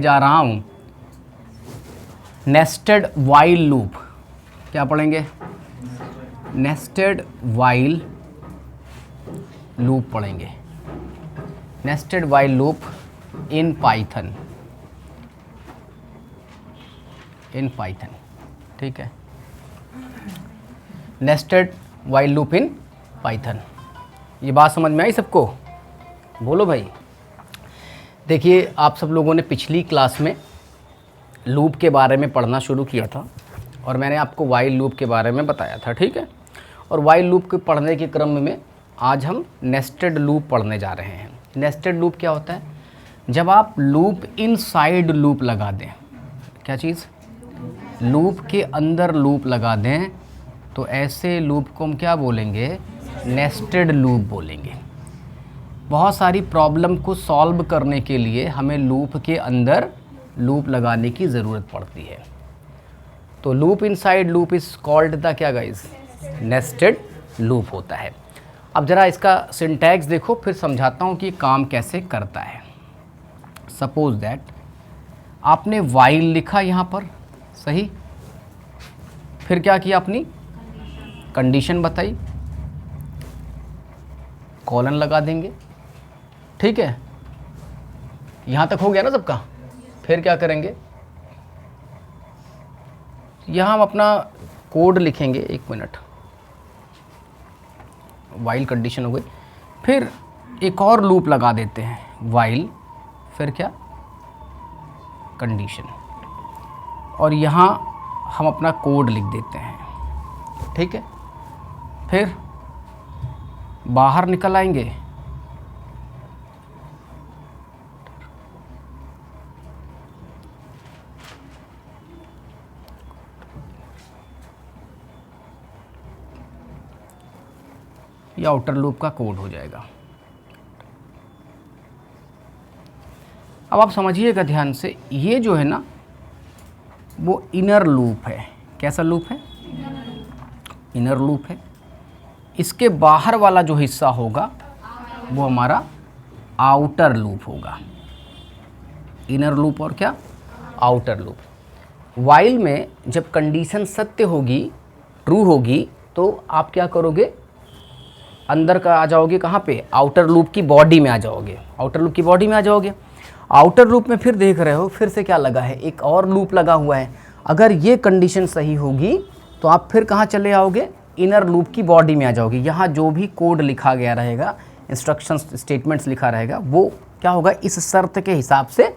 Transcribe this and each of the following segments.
जा रहा हूँ नेस्टेड वाइल लूप। क्या पढ़ेंगे? नेस्टेड वाइल लूप पढ़ेंगे। Nested while loop in Python, in Python, ठीक है। Nested while loop in Python, ये बात समझ में आई सबको? बोलो भाई। देखिए, आप सब लोगों ने पिछली क्लास में लूप के बारे में पढ़ना शुरू किया था और मैंने आपको वाइल लूप के बारे में बताया था, ठीक है। और वाइल लूप के पढ़ने के क्रम में आज हम नेस्टेड लूप पढ़ने जा रहे हैं। नेस्टेड लूप क्या होता है? जब आप लूप इनसाइड लूप लगा दें, क्या चीज़? लूप के अंदर लूप लगा दें, तो ऐसे लूप को हम क्या बोलेंगे? नेस्टेड लूप बोलेंगे। बहुत सारी प्रॉब्लम को सॉल्व करने के लिए हमें लूप के अंदर लूप लगाने की ज़रूरत पड़ती है। तो loop inside loop is called the क्या गाइस? नेस्टेड लूप होता है। अब ज़रा इसका सिंटैक्स देखो, फिर समझाता हूँ कि काम कैसे करता है। सपोज दैट आपने वाइल लिखा यहाँ पर, सही। फिर क्या किया? अपनी कंडीशन बताई, कॉलन लगा देंगे, ठीक है। यहाँ तक हो गया ना सबका? फिर क्या करेंगे? यहाँ हम अपना कोड लिखेंगे। एक मिनट, वाइल कंडीशन हो गई। फिर एक और लूप लगा देते हैं, वाइल, फिर क्या? कंडीशन। और यहाँ हम अपना कोड लिख देते हैं, ठीक है। फिर बाहर निकल आएंगे, ये आउटर लूप का कोड हो जाएगा। अब आप समझिएगा ध्यान से, ये जो है ना वो इनर लूप है। कैसा लूप है? इनर लूप है। इसके बाहर वाला जो हिस्सा होगा वो हमारा आउटर लूप होगा। इनर लूप और क्या? Outer loop. वाइल में जब कंडीशन सत्य होगी, ट्रू होगी, तो आप क्या करोगे? अंदर का आ जाओगे, कहाँ पे? आउटर लूप की बॉडी में आ जाओगे। आउटर लूप की बॉडी में आ जाओगे। आउटर लूप में फिर देख रहे हो, फिर से क्या लगा है? एक और लूप लगा हुआ है। अगर ये कंडीशन सही होगी तो आप फिर कहाँ चले आओगे? इनर लूप की बॉडी में आ जाओगे। यहाँ जो भी कोड लिखा गया रहेगा, इंस्ट्रक्शंस, स्टेटमेंट्स लिखा रहेगा, वो क्या होगा? इस शर्त के हिसाब से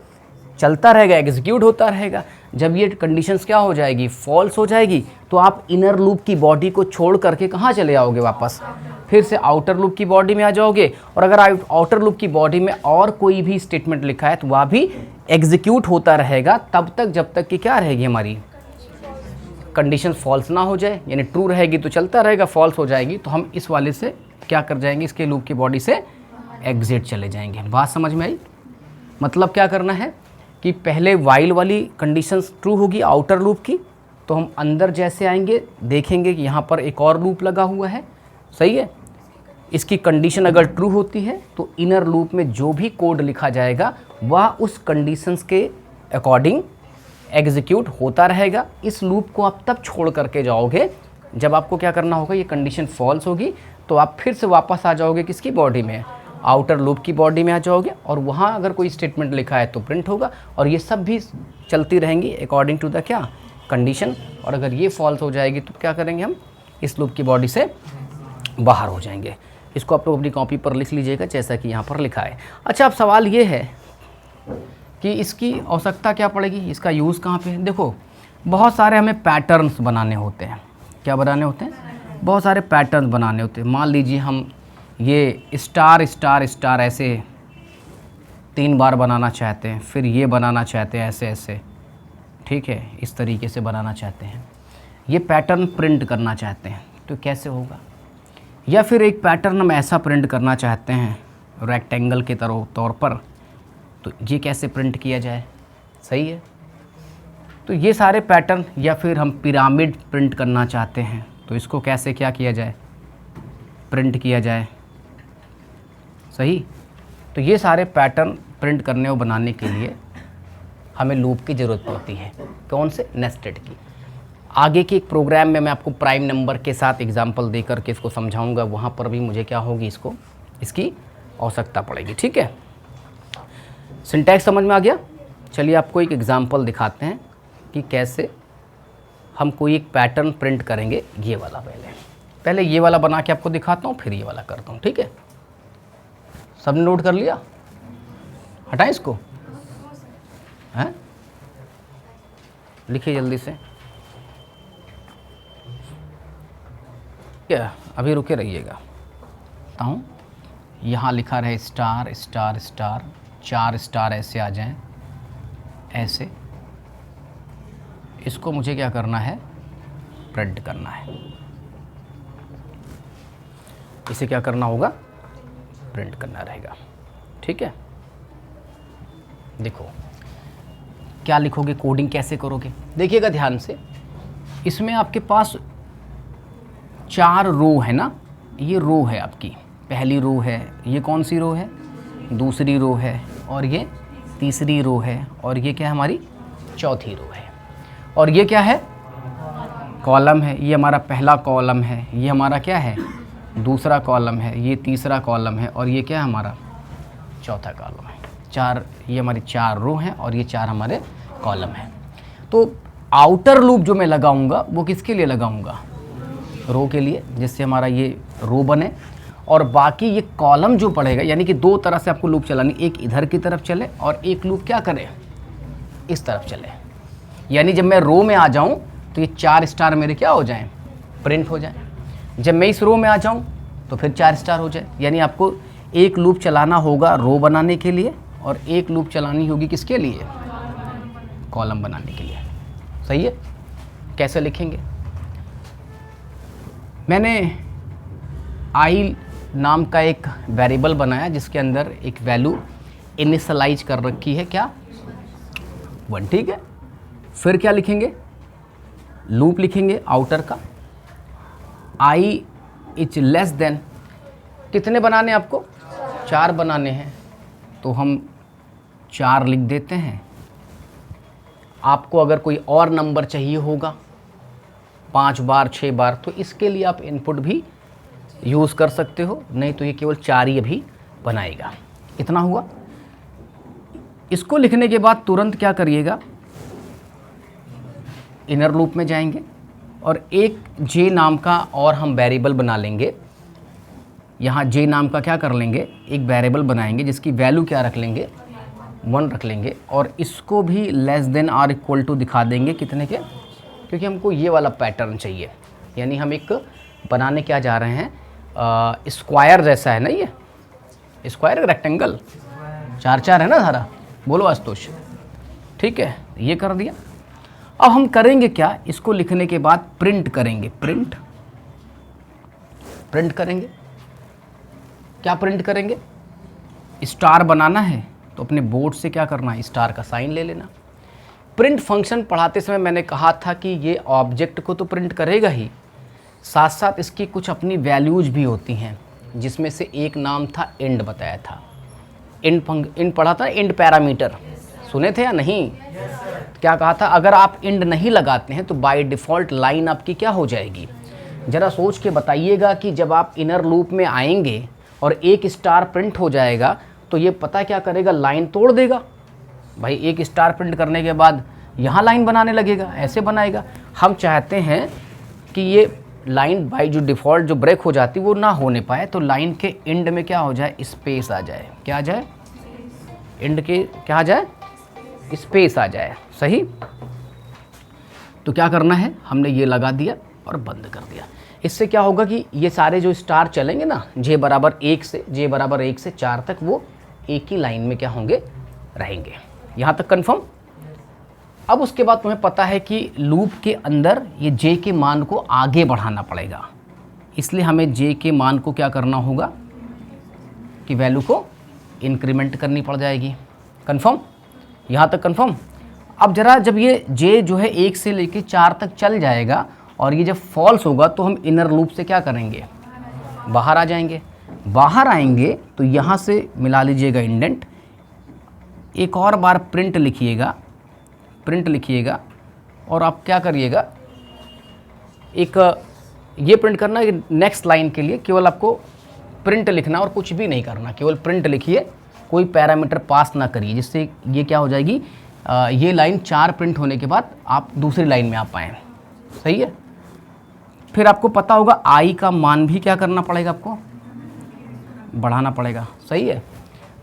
चलता रहेगा, एग्जीक्यूट होता रहेगा। जब ये कंडीशंस क्या हो जाएगी? फॉल्स हो जाएगी, तो आप इनर लूप की बॉडी को छोड़ करके कहाँ चले आओगे? वापस फिर से आउटर लूप की बॉडी में आ जाओगे। और अगर आउटर लूप की बॉडी में और कोई भी स्टेटमेंट लिखा है तो वह भी एग्जीक्यूट होता रहेगा तब तक जब तक कि क्या रहेगी? हमारी कंडीशन फॉल्स ना हो जाए। यानी ट्रू रहेगी तो चलता रहेगा, फॉल्स हो जाएगी तो हम इस वाले से क्या कर जाएंगे? इसके लूप की बॉडी से एग्जिट चले जाएंगे। बात समझ में आई? मतलब क्या करना है कि पहले वाइल वाली कंडीशंस ट्रू होगी आउटर लूप की, तो हम अंदर जैसे आएंगे देखेंगे कि यहाँ पर एक और लूप लगा हुआ है, सही है। इसकी कंडीशन अगर ट्रू होती है तो इनर लूप में जो भी कोड लिखा जाएगा वह उस कंडीशंस के अकॉर्डिंग एग्जीक्यूट होता रहेगा। इस लूप को आप तब छोड़ करके जाओगे जब आपको क्या करना होगा? ये कंडीशन फॉल्स होगी, तो आप फिर से वापस आ जाओगे किसकी बॉडी में? आउटर लूप की बॉडी में आ जाओगे। और वहाँ अगर कोई स्टेटमेंट लिखा है तो प्रिंट होगा, और ये सब भी चलती रहेंगी अकॉर्डिंग टू द क्या? कंडीशन। और अगर ये फॉल्स हो जाएगी तो क्या करेंगे? हम इस लूप की बॉडी से बाहर हो जाएंगे। इसको आप लोग अपनी कॉपी पर लिख लीजिएगा जैसा कि यहाँ पर लिखा है। अच्छा, अब सवाल ये है कि इसकी आवश्यकता क्या पड़ेगी? इसका यूज़ कहाँ पे है? देखो, बहुत सारे हमें पैटर्न्स बनाने होते हैं। क्या बनाने होते हैं? बहुत सारे पैटर्न बनाने होते हैं। मान लीजिए हम ये स्टार स्टार स्टार ऐसे 3 बार बनाना चाहते हैं, फिर ये बनाना चाहते हैं ऐसे ऐसे, ठीक है, इस तरीके से बनाना चाहते हैं। ये पैटर्न प्रिंट करना चाहते हैं तो कैसे होगा? या फिर एक पैटर्न हम ऐसा प्रिंट करना चाहते हैं रेक्टेंगल के तौर पर, तो ये कैसे प्रिंट किया जाए? सही है। तो ये सारे पैटर्न, या फिर हम पिरामिड प्रिंट करना चाहते हैं तो इसको कैसे क्या किया जाए? प्रिंट किया जाए, सही। तो ये सारे पैटर्न प्रिंट करने और बनाने के लिए हमें लूप की ज़रूरत पड़ती है। कौन से? नेस्टेड की। आगे के एक प्रोग्राम में मैं आपको प्राइम नंबर के साथ एग्जांपल दे करके इसको समझाऊंगा, वहाँ पर भी मुझे क्या होगी, इसकी आवश्यकता पड़ेगी। ठीक है, सिंटैक्स समझ में आ गया। चलिए आपको एक एग्जांपल दिखाते हैं कि कैसे हम कोई एक पैटर्न प्रिंट करेंगे। ये वाला पहले ये वाला बना के आपको दिखाता हूँ, फिर ये वाला करता हूँ। ठीक है, सबने नोट कर लिया? हटाएं इसको, हैं? लिखिए जल्दी से। क्या अभी रुके रहिएगा, बताता हूँ। यहाँ लिखा रहे स्टार स्टार स्टार, 4 स्टार ऐसे आ जाएं, ऐसे। इसको मुझे क्या करना है? प्रिंट करना है। इसे क्या करना होगा? प्रिंट करना रहेगा। ठीक है, देखो क्या लिखोगे, कोडिंग कैसे करोगे, देखिएगा ध्यान से। इसमें आपके पास 4 रो है ना, ये रो है आपकी, पहली रो है, ये कौन सी रो है? दूसरी रो है, और ये तीसरी रो है, और ये क्या है? हमारी चौथी रो है। और ये क्या है? कॉलम है। ये हमारा पहला कॉलम है, ये हमारा क्या है? दूसरा कॉलम है, ये तीसरा कॉलम है, और ये क्या है? हमारा चौथा कॉलम है। 4, ये हमारी 4 रो हैं, और ये 4 हमारे कॉलम हैं। तो आउटर लूप जो मैं लगाऊंगा वो किसके लिए लगाऊंगा? रो के लिए, जिससे हमारा ये रो बने। और बाकी ये कॉलम जो पड़ेगा, यानी कि 2 तरह से आपको लूप चलानी, एक इधर की तरफ चले और एक लूप क्या करे? इस तरफ चले। यानी जब मैं रो में आ जाऊं तो ये 4 स्टार मेरे क्या हो जाएं? प्रिंट हो जाएं। जब मैं इस रो में आ जाऊं तो फिर 4 स्टार हो जाए। यानी आपको एक लूप चलाना होगा रो बनाने के लिए, और एक लूप चलानी होगी किसके लिए? कॉलम बनाने के लिए। सही है? कैसे लिखेंगे? मैंने आई नाम का एक वेरिएबल बनाया जिसके अंदर एक वैल्यू इनिशियलाइज कर रखी है, क्या? 1। ठीक है, फिर क्या लिखेंगे? लूप लिखेंगे आउटर का। आई इज लेस देन, कितने बनाने आपको? 4 बनाने हैं, तो हम 4 लिख देते हैं। आपको अगर कोई और नंबर चाहिए होगा 5 बार 6 बार, तो इसके लिए आप इनपुट भी यूज़ कर सकते हो, नहीं तो ये केवल 4 ही अभी बनाएगा। इतना हुआ। इसको लिखने के बाद तुरंत क्या करिएगा? इनर लूप में जाएंगे और एक जे नाम का और हम वेरिएबल बना लेंगे। यहाँ जे नाम का क्या कर लेंगे? एक वेरिएबल बनाएंगे जिसकी वैल्यू क्या रख लेंगे? 1 रख लेंगे, और इसको भी लेस देन और इक्वल टू दिखा देंगे। कितने के? क्योंकि हमको ये वाला पैटर्न चाहिए। यानी हम एक बनाने क्या जा रहे हैं? स्क्वायर जैसा है ना, ये स्क्वायर रेक्टेंगल, 4 है ना सारा। बोलो आशुतोष। ठीक है, ये कर दिया। अब हम करेंगे क्या? इसको लिखने के बाद प्रिंट करेंगे। प्रिंट करेंगे। क्या प्रिंट करेंगे? स्टार बनाना है तो अपने बोर्ड से क्या करना है? स्टार का साइन ले लेना। प्रिंट फंक्शन पढ़ाते समय मैंने कहा था कि ये ऑब्जेक्ट को तो प्रिंट करेगा ही, साथ साथ इसकी कुछ अपनी वैल्यूज भी होती हैं, जिसमें से एक नाम था इंड, बताया था। इंड पढ़ा था, इंड पैरामीटर सुने थे या नहीं? क्या कहा था? अगर आप इंड नहीं लगाते हैं तो बाय डिफ़ॉल्ट लाइन आपकी क्या हो जाएगी? ज़रा सोच के बताइएगा कि जब आप इनर लूप में आएंगे और एक स्टार प्रिंट हो जाएगा तो ये पता क्या करेगा? लाइन तोड़ देगा। भाई एक स्टार प्रिंट करने के बाद यहाँ लाइन बनाने लगेगा, ऐसे बनाएगा। हम चाहते हैं कि ये लाइन बाई जो डिफ़ॉल्ट जो ब्रेक हो जाती वो ना होने पाए, तो लाइन के एंड में क्या हो जाए? स्पेस आ जाए। क्या आ जाए? एंड के क्या आ जाए? स्पेस आ जाए। सही? तो क्या करना है? हमने ये लगा दिया और बंद कर दिया। इससे क्या होगा कि ये सारे जो स्टार चलेंगे ना, जे बराबर 1 से 4 तक, वो एक ही लाइन में क्या होंगे? रहेंगे। यहाँ तक कंफर्म? अब उसके बाद तुम्हें पता है कि लूप के अंदर ये जे के मान को आगे बढ़ाना पड़ेगा, इसलिए हमें जे के मान को क्या करना होगा कि वैल्यू को इंक्रीमेंट करनी पड़ जाएगी। कंफर्म? यहाँ तक कंफर्म? अब जरा जब ये जे जो है 1 से लेके 4 तक चल जाएगा और ये जब फॉल्स होगा तो हम इनर लूप से क्या करेंगे? बाहर आ जाएंगे। बाहर आएंगे तो यहाँ से मिला लीजिएगा इंडेंट, एक और बार प्रिंट लिखिएगा प्रिंट लिखिएगा और आप क्या करिएगा, एक ये प्रिंट करना है नेक्स्ट लाइन के लिए, केवल आपको प्रिंट लिखना और कुछ भी नहीं करना, केवल प्रिंट लिखिए, कोई पैरामीटर पास ना करिए, जिससे ये क्या हो जाएगी, ये लाइन 4 प्रिंट होने के बाद आप दूसरी लाइन में आ पाएँ। सही है। फिर आपको पता होगा आई का मान भी क्या करना पड़ेगा, आपको बढ़ाना पड़ेगा। सही है।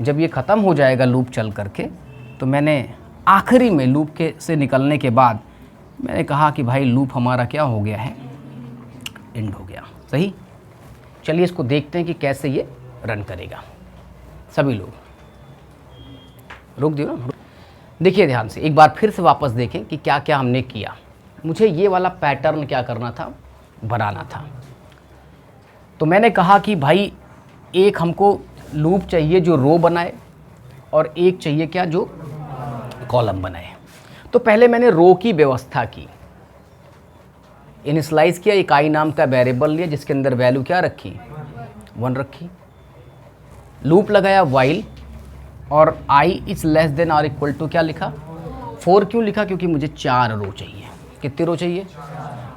जब ये ख़त्म हो जाएगा लूप चल करके, तो मैंने आखिरी में लूप के से निकलने के बाद मैंने कहा कि भाई लूप हमारा क्या हो गया है, एंड हो गया। सही। चलिए इसको देखते हैं कि कैसे ये रन करेगा। सभी लोग रुक दियो ना, देखिए ध्यान से, एक बार फिर से वापस देखें कि क्या क्या हमने किया। मुझे ये वाला पैटर्न क्या करना था, बनाना था। तो मैंने कहा कि भाई एक हमको लूप चाहिए जो रो बनाए और एक चाहिए क्या, जो कॉलम बनाए। तो पहले मैंने रो की व्यवस्था की, इनिशियलाइज किया, एक आई नाम का वेरिएबल लिया जिसके अंदर वैल्यू क्या रखी, 1 रखी। लूप लगाया वाइल और आई इज लेस देन और इक्वल टू क्या लिखा, 4 क्यों लिखा, क्योंकि मुझे 4 रो चाहिए। कितनी रो चाहिए?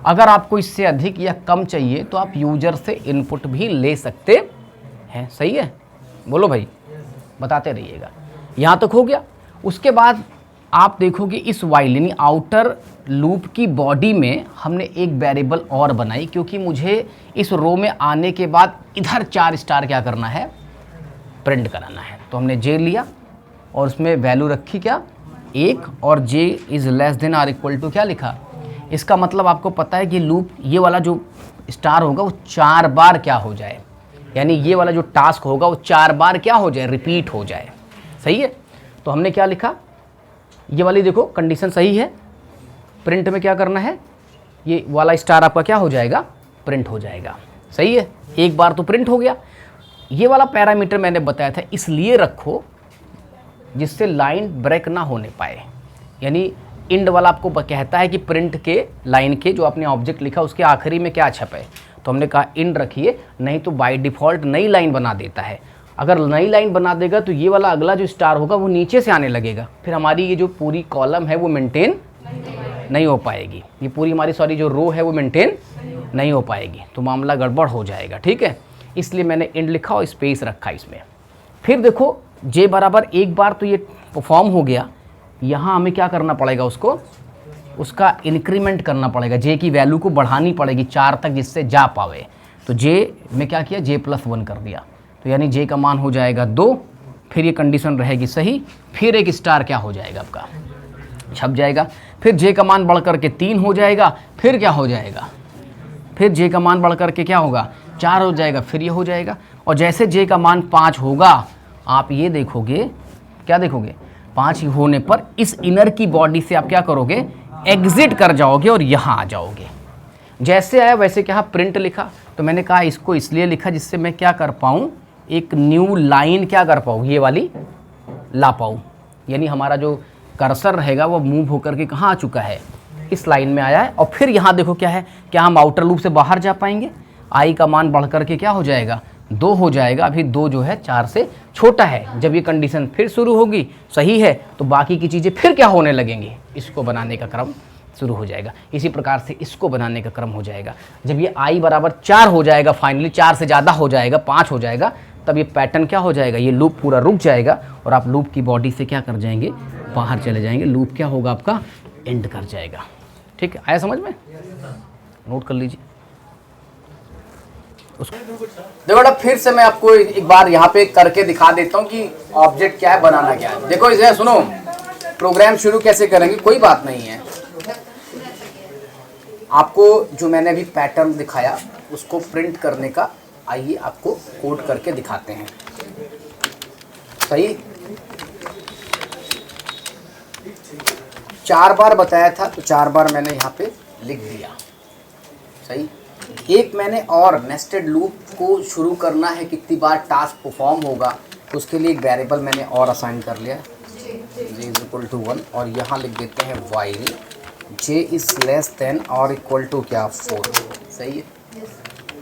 अगर आपको इससे अधिक या कम चाहिए तो आप यूजर से इनपुट भी ले सकते हैं। सही है, बोलो भाई, बताते रहिएगा। यहाँ तक हो गया। उसके बाद आप देखोगे इस वाइल यानी आउटर लूप की बॉडी में हमने एक वेरिएबल और बनाई, क्योंकि मुझे इस रो में आने के बाद इधर 4 स्टार क्या करना है, प्रिंट कराना है। तो हमने जे लिया और उसमें वैल्यू रखी क्या, 1, और J is less than or equal to क्या लिखा। इसका मतलब आपको पता है कि लूप ये वाला जो स्टार होगा वो 4 बार क्या हो जाए, यानी ये वाला जो टास्क होगा वो 4 बार क्या हो जाए, रिपीट हो जाए। सही है। तो हमने क्या लिखा, ये वाली देखो कंडीशन सही है, प्रिंट में क्या करना है, ये वाला स्टार आपका क्या हो जाएगा, प्रिंट हो जाएगा। सही है। एक बार तो प्रिंट हो गया। ये वाला पैरामीटर मैंने बताया था इसलिए रखो जिससे लाइन ब्रेक ना होने पाए, यानी इंड वाला आपको कहता है कि प्रिंट के लाइन के जो आपने ऑब्जेक्ट लिखा उसके आखिरी में क्या छपे, तो हमने कहा इंड रखिए, नहीं तो बाय डिफ़ॉल्ट नई लाइन बना देता है। अगर नई लाइन बना देगा तो ये वाला अगला जो स्टार होगा वो नीचे से आने लगेगा, फिर हमारी ये जो पूरी कॉलम है वो मेंटेन नहीं हो पाएगी, ये पूरी हमारी जो रो है वो मेंटेन नहीं हो पाएगी, तो मामला गड़बड़ हो जाएगा। ठीक है, इसलिए मैंने इंड लिखा और स्पेस रखा इसमें। फिर देखो जे बराबर एक बार तो ये परफॉर्म हो गया, यहाँ हमें क्या करना पड़ेगा, उसका इंक्रीमेंट करना पड़ेगा, जे की वैल्यू को बढ़ानी पड़ेगी 4 तक जिससे जा पावे। तो जे में क्या किया, j+1 कर दिया, तो यानी जे का मान हो जाएगा 2, फिर ये कंडीशन रहेगी सही, फिर एक स्टार क्या हो जाएगा आपका, छप जाएगा, फिर जे का मान बढ़ करके 3 हो जाएगा, फिर क्या हो जाएगा, फिर जे का मान बढ़ करके क्या होगा, 4 हो जाएगा, फिर ये हो जाएगा, और जैसे जे का मान 5 होगा आप ये देखोगे, क्या देखोगे, 5 होने पर इस इनर की बॉडी से आप क्या करोगे, एग्जिट कर जाओगे और यहाँ आ जाओगे। जैसे आया वैसे क्या प्रिंट लिखा, तो मैंने कहा इसको इसलिए लिखा जिससे मैं क्या कर पाऊँ, एक न्यू लाइन क्या कर पाऊँ, ये वाली ला पाऊँ, यानी हमारा जो कर्सर रहेगा वो मूव होकर के कहाँ आ चुका है, इस लाइन में आया है। और फिर यहाँ देखो क्या है, क्या हम आउटर लूप से बाहर जा पाएंगे, आई का मान बढ़ करके क्या हो जाएगा, 2 हो जाएगा। अभी 2 जो है 4 से छोटा है। जब ये कंडीशन फिर शुरू होगी सही है तो बाकी की चीज़ें फिर क्या होने लगेंगी, इसको बनाने का क्रम शुरू हो जाएगा। इसी प्रकार से इसको बनाने का क्रम हो जाएगा। जब ये आई बराबर 4 हो जाएगा, फाइनली 4 से ज़्यादा हो जाएगा, 5 हो जाएगा, तब ये पैटर्न क्या हो जाएगा, ये लूप पूरा रुक जाएगा और आप लूप की बॉडी से क्या कर जाएंगे, बाहर चले जाएंगे। लूप क्या होगा आपका, एंड कर जाएगा। ठीक है, आया समझ में, नोट कर लीजिए उसको। देखो बेटा फिर से मैं आपको एक बार यहाँ पे करके दिखा देता हूँ कि ऑब्जेक्ट क्या है, बनाना क्या है। देखो इसे सुनो, प्रोग्राम शुरू कैसे करेंगे, कोई बात नहीं है। आपको जो मैंने अभी पैटर्न दिखाया उसको प्रिंट करने का, आइए आपको कोड करके दिखाते हैं। सही, 4 बार बताया था तो 4 बार मैंने यहाँ पे लिख दिया। सही, एक मैंने और नेस्टेड लूप को शुरू करना है, कितनी बार टास्क परफॉर्म होगा, तो उसके लिए एक वेरिएबल मैंने और असाइन कर लिया, j=1, और यहाँ लिख देते हैं while j is less then और इक्वल टू क्या, 4। सही है।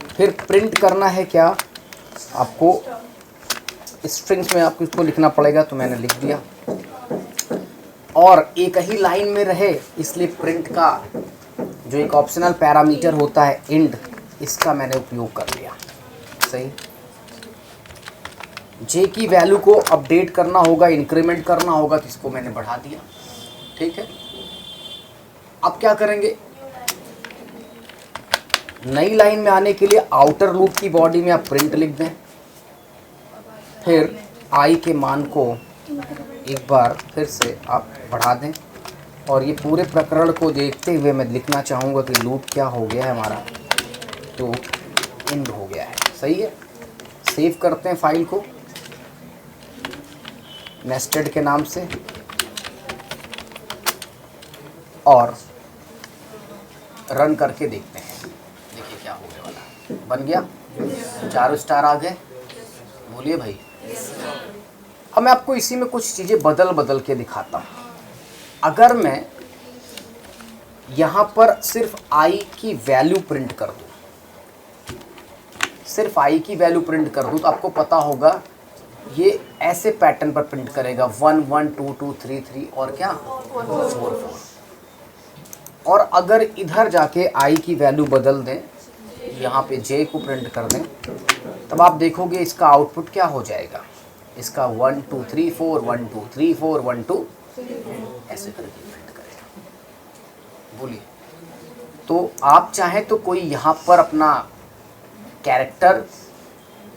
फिर प्रिंट करना है क्या, आपको स्ट्रिंग्स में आपको इसको लिखना पड़ेगा, तो मैंने लिख दिया। और एक ही लाइन में रहे, इसलिए प्रिंट का जो एक ऑप्शनल पैरामीटर होता है इंड, इसका मैंने उपयोग कर लिया। सही। जे की वैल्यू को अपडेट करना होगा, इंक्रीमेंट करना होगा, तो इसको मैंने बढ़ा दिया। ठीक है। अब क्या करेंगे, नई लाइन में आने के लिए आउटर लूप की बॉडी में आप प्रिंट लिख दें, फिर आई के मान को एक बार फिर से आप बढ़ा दें, और ये पूरे प्रकरण को देखते हुए मैं लिखना चाहूँगा कि लूप क्या हो गया है हमारा, तो इंड हो गया है। सही है। सेव करते हैं फाइल को नेस्टेड के नाम से, और रन करके देखते हैं। देखिए क्या होने वाला है। बन गया, 4 स्टार आ गए। बोलिए भाई। अब मैं आपको इसी में कुछ चीज़ें बदल के दिखाता हूँ। अगर मैं यहाँ पर सिर्फ आई की वैल्यू प्रिंट कर दूँ, सिर्फ आई की वैल्यू प्रिंट कर दूँ, तो आपको पता होगा ये ऐसे पैटर्न पर प्रिंट करेगा 1 1 2 2 3 3 और क्या 4 4। और अगर इधर जाके आई की वैल्यू बदल दें, यहाँ पे जे को प्रिंट कर दें, तब आप देखोगे इसका आउटपुट क्या हो जाएगा। इसका 1 2 3 4 1 2 3 4 1 2 ऐसे करके प्रिंट करेगा। बोलिए। तो आप चाहें तो कोई यहाँ पर अपना कैरेक्टर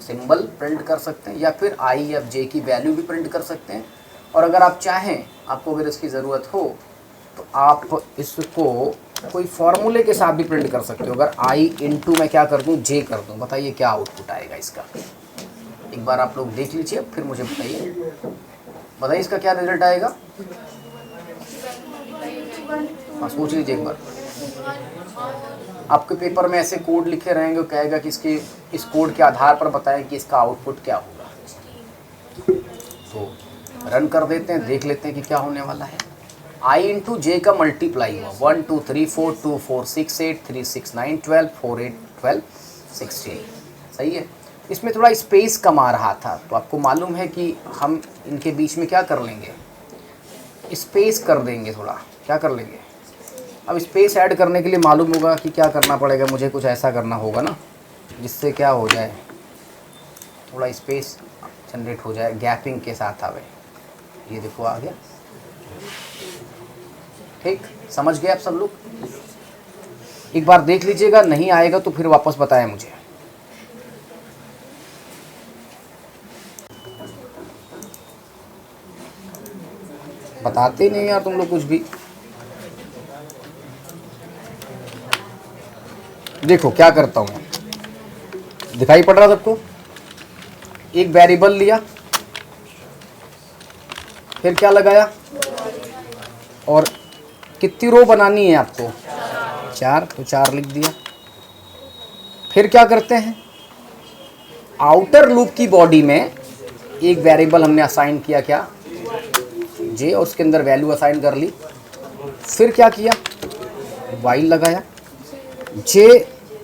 सिंबल प्रिंट कर सकते हैं, या फिर आई या जे की वैल्यू भी प्रिंट कर सकते हैं। और अगर आप चाहें, आपको अगर इसकी ज़रूरत हो, तो आप इसको कोई फॉर्मूले के साथ भी प्रिंट कर सकते हो। अगर आई इंटू मैं क्या कर दूं, जे कर दूं, बताइए क्या आउटपुट आएगा इसका। एक बार आप लोग देख लीजिए, फिर मुझे बताइए इसका क्या रिजल्ट आएगा। हाँ, सोच लीजिए एक बार। आपके पेपर में ऐसे कोड लिखे रहेंगे, कहेगा कि इसके इस कोड के आधार पर बताएं कि इसका आउटपुट क्या होगा। तो रन कर देते हैं, देख लेते हैं कि क्या होने वाला है। आई इंटू जे का मल्टीप्लाई हुआ 1 2 3 4 2 4 6 8 3 6 9 12 4 8 12 16। सही है। इसमें थोड़ा स्पेस कम आ रहा था, तो आपको मालूम है कि हम इनके बीच में क्या कर लेंगे, स्पेस कर देंगे। थोड़ा क्या कर लेंगे, अब स्पेस ऐड करने के लिए मालूम होगा कि क्या करना पड़ेगा, मुझे कुछ ऐसा करना होगा ना, जिससे क्या हो जाए, थोड़ा स्पेस जनरेट हो जाए, गैपिंग के साथ आवे। ये देखो आ गया। ठीक, समझ गए आप सब लोग। एक बार देख लीजिएगा, नहीं आएगा तो फिर वापस बताएं मुझे। बताते नहीं यार तुम लोग कुछ भी। देखो क्या करता हूँ, दिखाई पड़ रहा सबको। एक वेरिएबल लिया, फिर क्या लगाया, और कितनी रो बनानी है आपको, 4, तो 4 लिख दिया। फिर क्या करते हैं, आउटर लूप की बॉडी में एक वेरिएबल हमने असाइन किया, क्या, जे, और उसके अंदर वैल्यू असाइन कर ली। फिर क्या किया, वाइल लगाया, J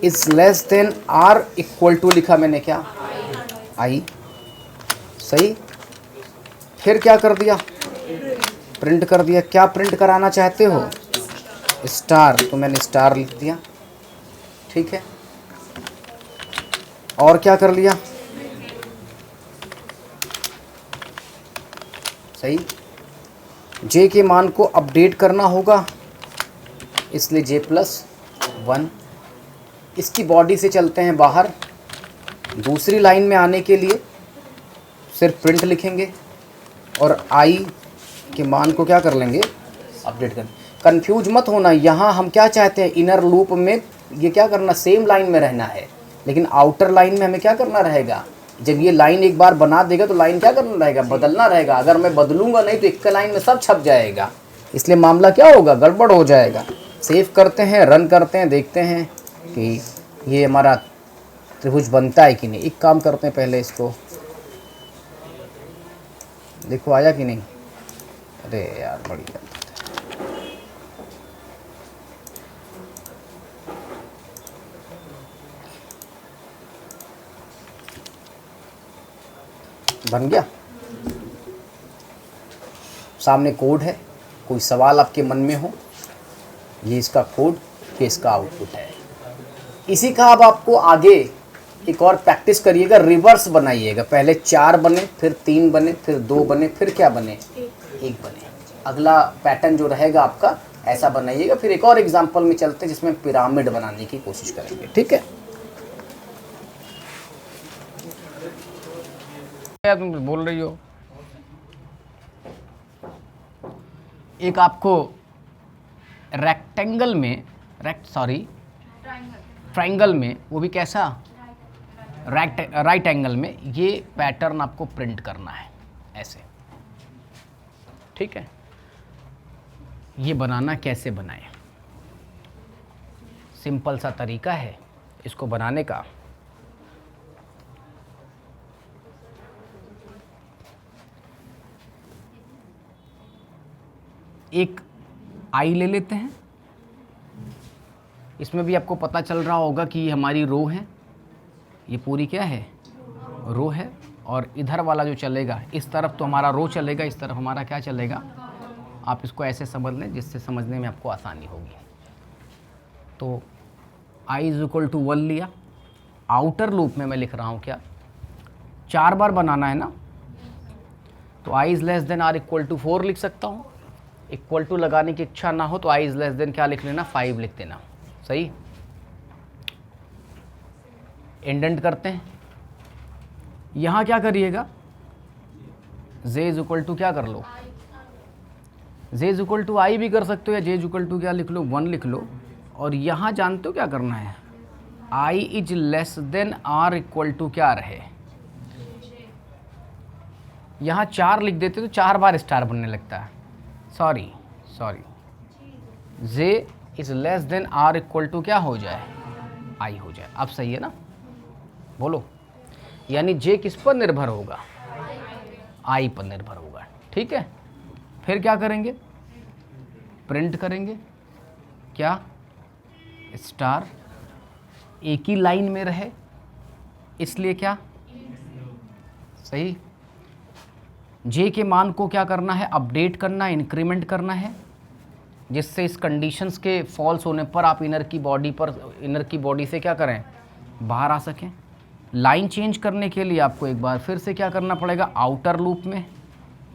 is less than or equal to लिखा मैंने, क्या, आई। सही। फिर क्या कर दिया, प्रिंट कर दिया। क्या प्रिंट कराना चाहते हो, स्टार, तो मैंने स्टार लिख दिया। ठीक है। और क्या कर लिया, सही, जे के मान को अपडेट करना होगा, इसलिए J+1। इसकी बॉडी से चलते हैं बाहर। दूसरी लाइन में आने के लिए सिर्फ प्रिंट लिखेंगे, और आई के मान को क्या कर लेंगे, अपडेट कर। कंफ्यूज मत होना, यहाँ हम क्या चाहते हैं, इनर लूप में ये क्या करना, सेम लाइन में रहना है, लेकिन आउटर लाइन में हमें क्या करना रहेगा, जब ये लाइन एक बार बना देगा तो लाइन क्या करना रहेगा, बदलना रहेगा। अगर मैं बदलूंगा नहीं तो एक लाइन में सब छप जाएगा, इसलिए मामला क्या होगा, गड़बड़ हो जाएगा। सेव करते हैं, रन करते हैं, देखते हैं कि ये हमारा त्रिभुज बनता है कि नहीं। एक काम करते हैं, पहले इसको देखो आया कि नहीं। अरे यार बढ़िया, बन गया। सामने कोड है, कोई सवाल आपके मन में हो, ये इसका कोड, ये इसका आउटपुट है। इसी का अब आपको आगे एक और प्रैक्टिस करिएगा, रिवर्स बनाइएगा। पहले 4 बने, फिर 3 बने, फिर 2 बने, फिर क्या बने, 1 बने। अगला पैटर्न जो रहेगा आपका ऐसा बनाइएगा। फिर एक और एग्जांपल में चलते हैं जिसमें पिरामिड बनाने की कोशिश करेंगे, ठीक है। क्या तुम बोल रही हो? एक आपको रेक्टेंगल में ट्रायंगल में, वो भी कैसा, राइट एंगल में, ये पैटर्न आपको प्रिंट करना है ऐसे, ठीक है। ये बनाना कैसे बनाएं, सिंपल सा तरीका है इसको बनाने का। एक आई ले लेते हैं, इसमें भी आपको पता चल रहा होगा कि ये हमारी रो है, ये पूरी क्या है, रो है। और इधर वाला जो चलेगा, इस तरफ तो हमारा रो चलेगा, इस तरफ हमारा क्या चलेगा। आप इसको ऐसे समझ लें जिससे समझने में आपको आसानी होगी। तो i = 1 लिया, आउटर लूप में मैं लिख रहा हूँ क्या, 4 बार बनाना है ना, तो i ≤ 4 लिख सकता हूँ। इक्वल टू लगाने की इच्छा ना हो तो i क्या लिख लेना, 5 लिख देना, सही। इंडेंट करते हैं, यहाँ क्या करिएगा, j = क्या कर लो, j = i भी कर सकते हो, या j = क्या लिख लो, 1 लिख लो। और यहाँ जानते हो क्या करना है, i ≤ क्या रहे, यहाँ 4 लिख देते तो 4 बार स्टार बनने लगता है। सॉरी j ≤ क्या हो जाए, i हो जाए। अब सही है ना, बोलो। यानी j किस पर निर्भर होगा, i पर निर्भर होगा, ठीक है। फिर क्या करेंगे, प्रिंट करेंगे क्या, स्टार एक ही लाइन में रहे, इसलिए क्या, सही। j के मान को क्या करना है, अपडेट करना, इंक्रीमेंट करना है, जिससे इस कंडीशंस के फॉल्स होने पर आप इनर की बॉडी से क्या करें, बाहर आ सकें। लाइन चेंज करने के लिए आपको एक बार फिर से क्या करना पड़ेगा, आउटर लूप में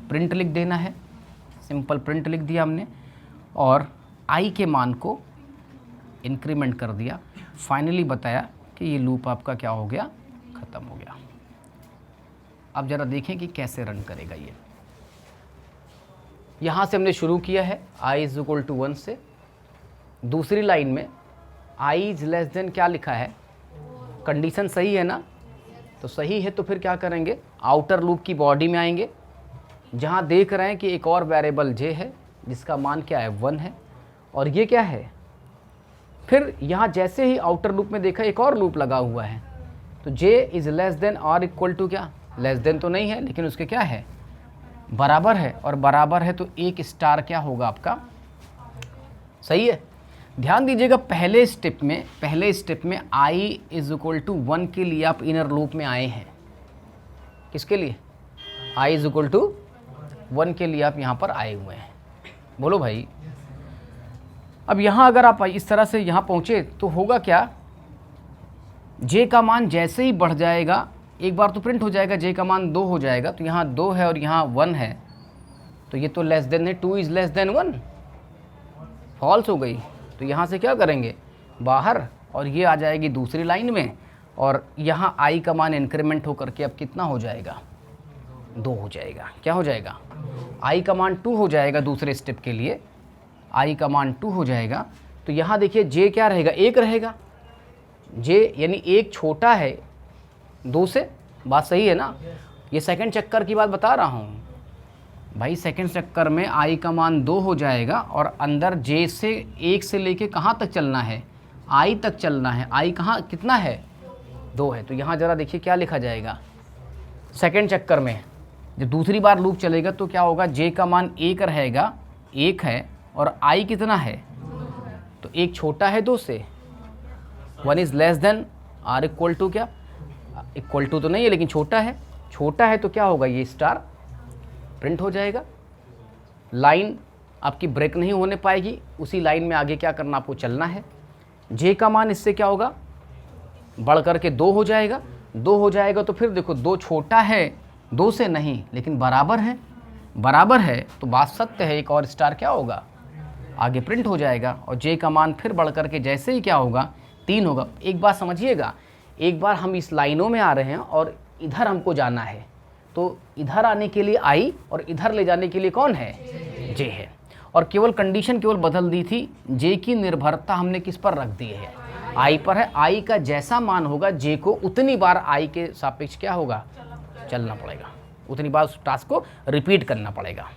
प्रिंट लिख देना है, सिंपल प्रिंट लिख दिया हमने, और i के मान को इंक्रीमेंट कर दिया। फाइनली बताया कि ये लूप आपका क्या हो गया, ख़त्म हो गया। अब ज़रा देखें कि कैसे रन करेगा ये। यहाँ से हमने शुरू किया है i = 1 से, दूसरी लाइन में i क्या लिखा है, कंडीशन सही है ना, तो सही है तो फिर क्या करेंगे, आउटर लूप की बॉडी में आएंगे, जहाँ देख रहे हैं कि एक और वेरिएबल j है जिसका मान क्या है, 1 है, और ये क्या है। फिर यहाँ जैसे ही आउटर लूप में देखा एक और लूप लगा हुआ है, तो j ≤ क्या, लेस देन तो नहीं है लेकिन उसके क्या है, बराबर है, और बराबर है तो एक स्टार क्या होगा आपका, सही है। ध्यान दीजिएगा, पहले स्टेप में i = 1 के लिए आप इनर लूप में आए हैं, किसके लिए, i = 1 के लिए आप यहाँ पर आए हुए हैं, बोलो भाई। अब यहाँ अगर आप इस तरह से यहाँ पहुँचे तो होगा क्या, j का मान जैसे ही बढ़ जाएगा, एक बार तो प्रिंट हो जाएगा, j का मान 2 हो जाएगा, तो यहाँ 2 है और यहाँ 1 है, तो ये तो लेस देन है, 2 इज़ लेस देन 1, फॉल्स हो गई। तो यहाँ से क्या करेंगे, बाहर, और ये आ जाएगी दूसरी लाइन में, और यहाँ i का मान इंक्रीमेंट होकर के अब कितना हो जाएगा, 2 हो जाएगा। क्या हो जाएगा, i का मान 2 हो जाएगा, दूसरे स्टेप के लिए i का मान 2 हो जाएगा। तो यहाँ देखिए j क्या रहेगा, 1 रहेगा, j यानी 1 छोटा है 2 से, बात सही है ना। ये सेकंड चक्कर की बात बता रहा हूँ भाई, सेकंड चक्कर में i का मान 2 हो जाएगा, और अंदर j से 1 से लेके कहाँ तक चलना है, i तक चलना है। i कहाँ कितना है, 2 है। तो यहाँ ज़रा देखिए क्या लिखा जाएगा, सेकंड चक्कर में जब दूसरी बार लूप चलेगा तो क्या होगा, j का मान 1 रहेगा, 1 है, और i कितना है, तो 1 छोटा है 2 से, 1 इज़ लेस देन r = क्या, इक्वल टू तो नहीं है लेकिन छोटा है तो क्या होगा, ये स्टार प्रिंट हो जाएगा। लाइन आपकी ब्रेक नहीं होने पाएगी, उसी लाइन में आगे क्या करना, आपको चलना है। जे का मान इससे क्या होगा, बढ़ करके 2 हो जाएगा। 2 हो जाएगा तो फिर देखो 2 छोटा है 2 से नहीं, लेकिन बराबर है, बराबर है तो बात सत्य है, एक और स्टार क्या होगा, आगे प्रिंट हो जाएगा। और जे का मान फिर बढ़ करके जैसे ही क्या होगा, 3 होगा। एक बात समझिएगा, एक बार हम इस लाइनों में आ रहे हैं और इधर हमको जाना है, तो इधर आने के लिए आई और इधर ले जाने के लिए कौन है, जे है। और केवल कंडीशन केवल बदल दी थी, जे की निर्भरता हमने किस पर रख दी है, आई पर है। आई का जैसा मान होगा जे को उतनी बार आई के सापेक्ष क्या होगा, चलना पड़ेगा, उतनी बार उस टास्क को रिपीट करना पड़ेगा।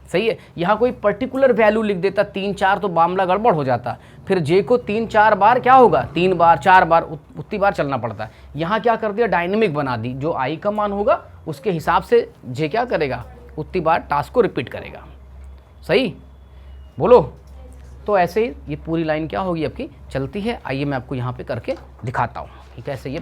सही है। यहाँ कोई पर्टिकुलर वैल्यू लिख देता 3 4 तो मामला गड़बड़ हो जाता, फिर जे को 3 4 बार क्या होगा, 3 बार 4 बार उतनी बार चलना पड़ता है। यहाँ क्या कर दिया, डायनेमिक बना दी, जो आई का मान होगा उसके हिसाब से जे क्या करेगा, उतनी बार टास्क को रिपीट करेगा। सही बोलो। तो ऐसे ही ये पूरी लाइन क्या होगी आपकी चलती है। आइए मैं आपको यहाँ पे करके दिखाता हूँ कि कैसे ये